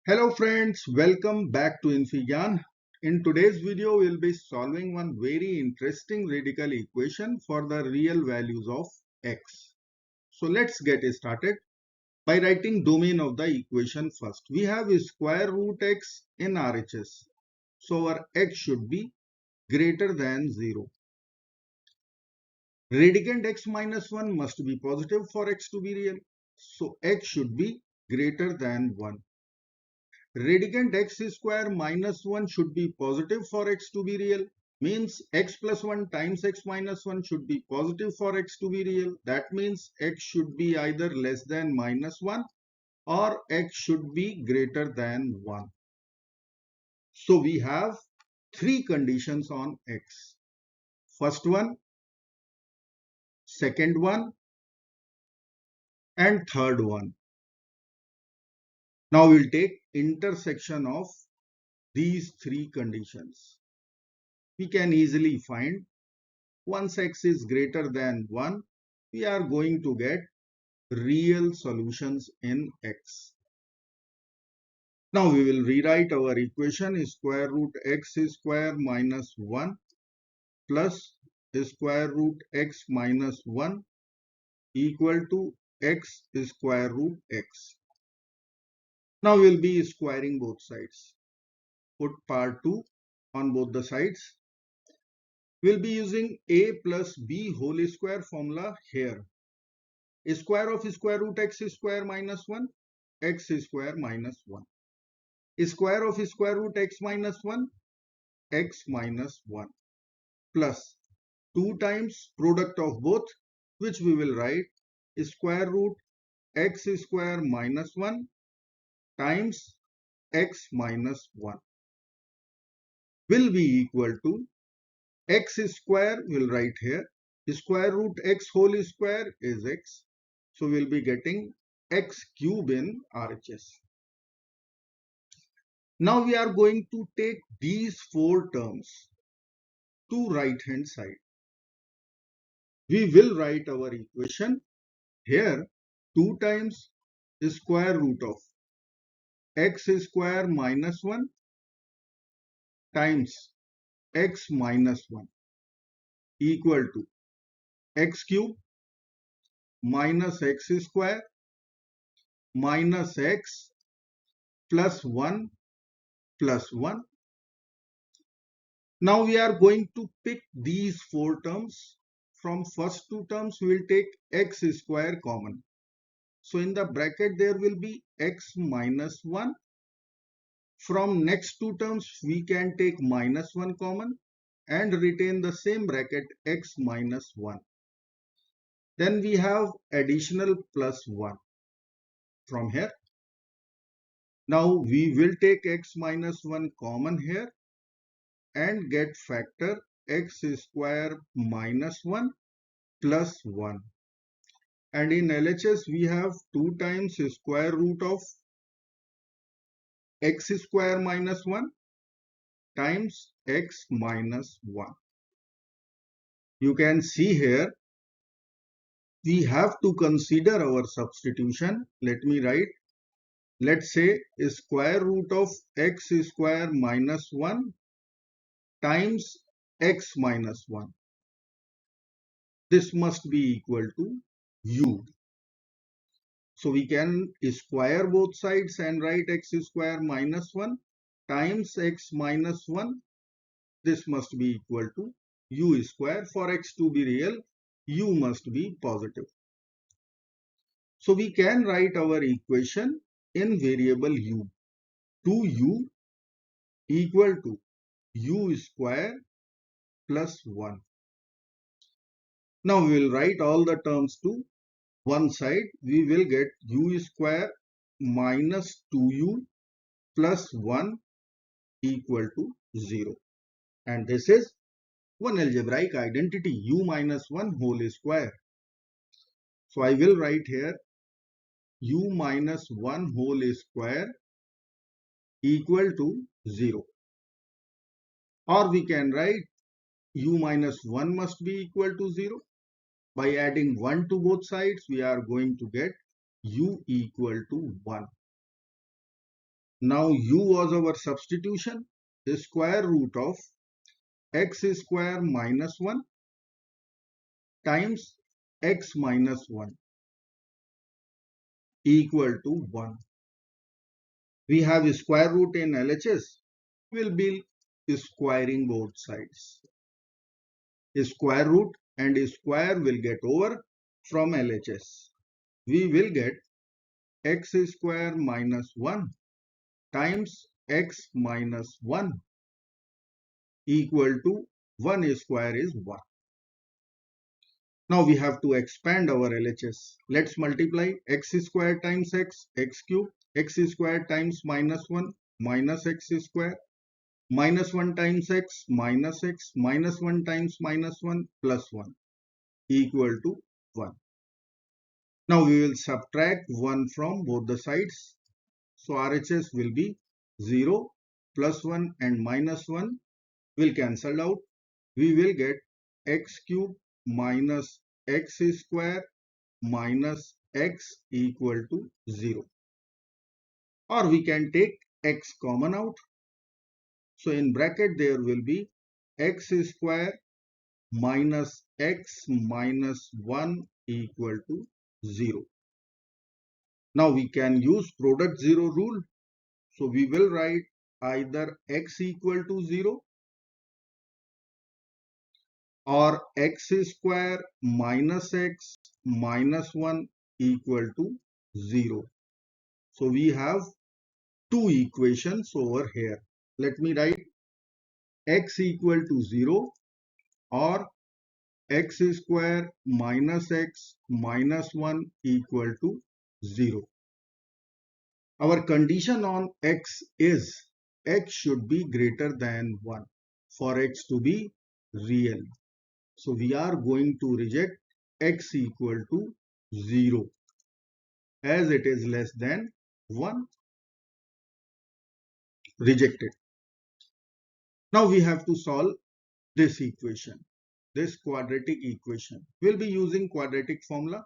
Hello friends, welcome back to infyGyan. In today's video, we'll be solving one very interesting radical equation for the real values of x. So let's get started by writing domain of the equation first. We have square root x in RHS. So our x should be greater than 0. Radicand x minus 1 must be positive for x to be real. So x should be greater than 1. Radicand x square minus 1 should be positive for x to be real. Means x plus 1 times x minus 1 should be positive for x to be real. That means x should be either less than minus 1 or x should be greater than 1. So we have three conditions on x. First one, second one, and third one. Now we'll take intersection of these three conditions. We can easily find once x is greater than 1, we are going to get real solutions in x. Now we will rewrite our equation square root x square minus 1 plus square root x minus 1 equal to x square root x. Now we will be squaring both sides. Put power 2 on both the sides. We will be using a plus b whole square formula here. Square of square root x square minus 1, x square minus 1. Square of square root x minus 1, x minus 1. Plus 2 times product of both, which we will write square root x square minus 1 times x minus 1 will be equal to x square, we will write here, square root x whole square is x. So we will be getting x cube in RHS. Now we are going to take these four terms to right hand side. We will write our equation here 2 times square root of x square minus 1 times x minus 1 equal to x cube minus x square minus x plus 1 plus 1. Now we are going to pick these four terms. From first two terms we will take x square common. So in the bracket there will be x minus 1. From next two terms we can take minus 1 common and retain the same bracket x minus 1. Then we have additional plus 1 from here. Now we will take x minus 1 common here and get factor x square minus 1 plus 1. And in LHS we have 2 times square root of x square minus 1 times x minus 1. You can see here we have to consider our substitution. Let me write. Let's say square root of x square minus 1 times x minus 1. This must be equal to u. So we can square both sides and write x square minus 1 times x minus 1. This must be equal to u square. For x to be real, u must be positive. So we can write our equation in variable u. 2u equal to u square plus 1. Now we will write all the terms to one side. We will get u square minus 2u plus 1 equal to 0. And this is one algebraic identity u minus 1 whole square. So I will write here u minus 1 whole square equal to 0. Or we can write u minus 1 must be equal to 0. By adding 1 to both sides, we are going to get u equal to 1. Now u was our substitution. The square root of x square minus 1 times x minus 1 equal to 1. We have a square root in LHS. We'll be squaring both sides. A square root and a square will get over from LHS. We will get x square minus 1 times x minus 1 equal to 1 square is 1. Now we have to expand our LHS. Let's multiply x square times x cube, x square times minus 1, minus x square, minus 1 times x, minus 1 times minus 1, plus 1, equal to 1. Now we will subtract 1 from both the sides. So RHS will be 0, plus 1 and minus 1 will cancel out. We will get x cube minus x square minus x equal to 0. Or we can take x common out. So in bracket there will be x square minus x minus 1 equal to 0. Now we can use product 0 rule. So we will write either x equal to 0 or x square minus x minus 1 equal to 0. So we have two equations over here. Let me write x equal to 0 or x square minus x minus 1 equal to 0. Our condition on x is x should be greater than 1 for x to be real. So we are going to reject x equal to 0 as it is less than 1. Rejected. Now we have to solve this equation, this quadratic equation. We'll be using quadratic formula.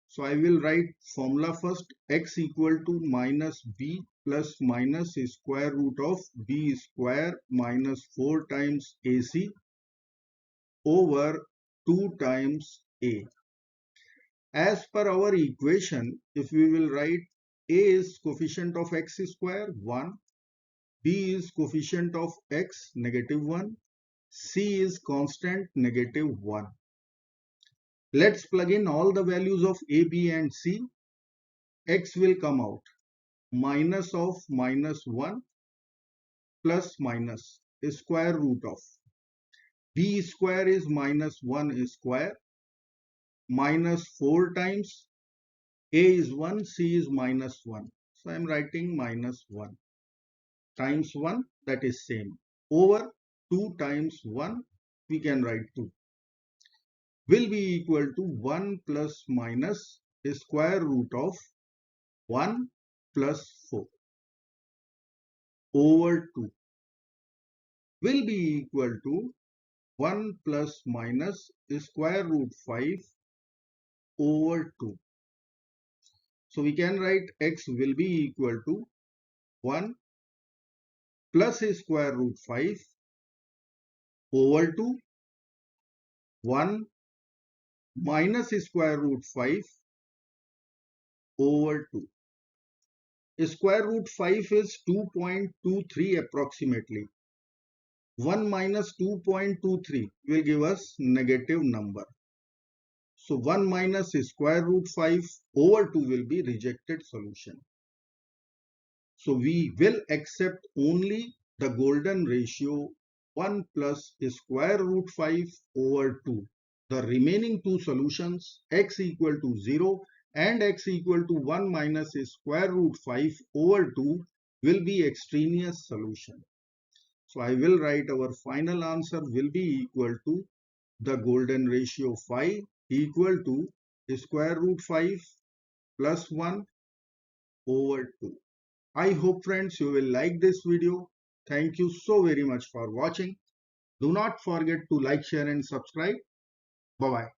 So I will write formula first. X equal to minus b plus minus square root of b square minus 4 times ac over 2 times a. As per our equation, if we will write a is coefficient of x square 1, b is coefficient of x negative 1, c is constant negative 1. Let's plug in all the values of a, b and c. X will come out minus of minus 1 plus minus square root of b square is minus 1 square minus 4 times a is 1, c is minus 1. So I am writing minus 1 times 1, that is same, over 2 times 1 we can write 2 will be equal to 1 plus minus square root of 1 plus 4 over 2 will be equal to 1 plus minus square root 5 over 2. So we can write x will be equal to 1 plus square root 5 over 2, 1 minus square root 5 over 2. Square root 5 is 2.23 approximately. 1 minus 2.23 will give us negative number. So 1 minus square root 5 over 2 will be rejected solution. So we will accept only the golden ratio 1 plus square root 5 over 2. The remaining two solutions x equal to 0 and x equal to 1 minus square root 5 over 2 will be extraneous solution. So I will write our final answer will be equal to the golden ratio 5 equal to square root 5 plus 1 over 2. I hope friends you will like this video. Thank you so very much for watching. Do not forget to like, share and subscribe. Bye bye.